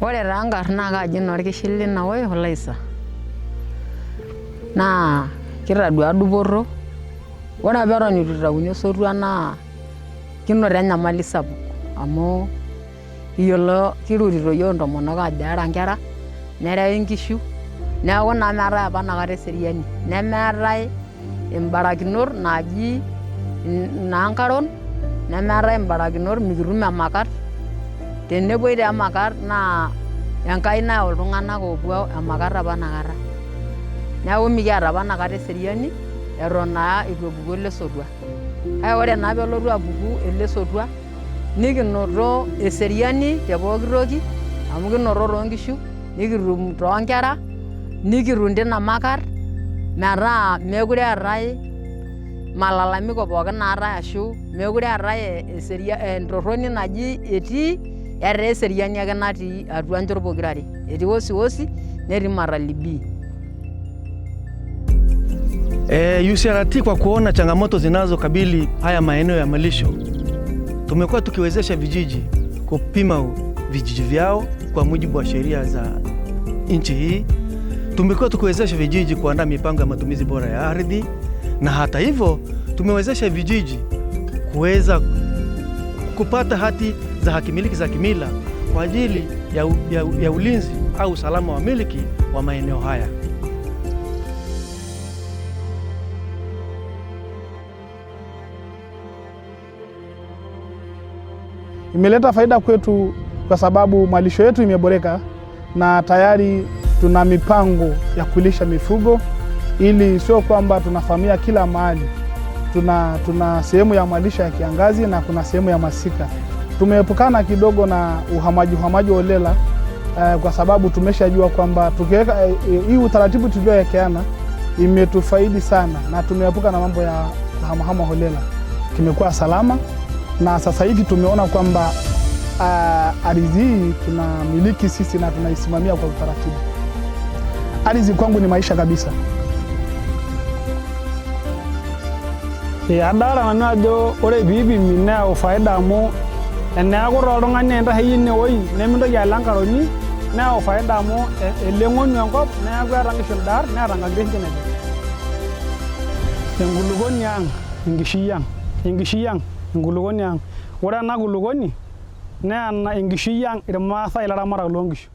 Ore taa nkarn naa kaaji Norkishili Naoi Holaisa. Naa kitadua dupoto. Ore apa eton eitu itauni osotua naa kinoto enyamali sapuk amu iyiolo kirutito yiok intomonok ajo eera nkera, nerewi nkishu, neeku naa meetae apa inakata eseriani. Nemeetae imbarakinot naaji inaankaron, nemeetae imbarakinot mikitum emakat. Tenepuoi taa emakat naa Enkai nayau iltung'anak oopuo emakat apa inakata. Neeku mikiata apa inakata eseriani eton naa eitu epuku ele sotua. Kake ore naa peelotu apuku ele sotua nikinoto eseriani te pooki toki amu kinoto toonkishu, nikitum toonkera, nikitum tina makat metaa meekure eetae malalamiko pookin naatae ashu meekure eetae entorroni naji etii, etaa eseriani ake natii atua nchot pokirare. Etii wasiwasi netii matalibii. UCRT kwa kuona changamoto zinazokabili haya maeneo ya malisho, tumekuwa tukiwezesha vijiji kupima vijiji vyao kwa mujibu wa sheria za nchi hii. Tumekuwa tukiwezesha vijiji kuandaa mipango ya matumizi bora ya ardhi, na hata hivyo tumewezesha vijiji kuweza kupata hati za hakimiliki za kimila kwa ajili ya ulinzi au usalama wa miliki wa maeneo haya. Imeleta faida kwetu kwa sababu malisho yetu imeboreka na tayari tuna mipango ya kulisha mifugo, ili sio kwamba tunafahamia kila mahali. Tuna sehemu ya malisho ya kiangazi na kuna sehemu ya masika. Tumeepukana kidogo na uhamaji holela kwa sababu tumeshajua kwamba tukiweka hii utaratibu tuliowekeana imetufaidi sana, na tumeepuka na mambo ya kuhamahama holela. Kimekuwa salama. Na sasa hivi tumeona kwamba ardhi hii tunamiliki sisi na tunaisimamia kwa utaratibu. Ardhi kwangu ni maisha kabisa. Adala nanu ajo ore piipimi neyau faida amu eneeku toltung'ani entasheyie inewueji nemintoki alo enkaroni, neyau faida amu eleng'onu enkop, neeku eeta nkishu indaar neeta nkagiresin enye. Enkulukuoni ang', enkishui ang', enkulukuoni ang'. Ore ena kulukuoni naa enkishui ang' irmaasai ilaramatak loonkishu.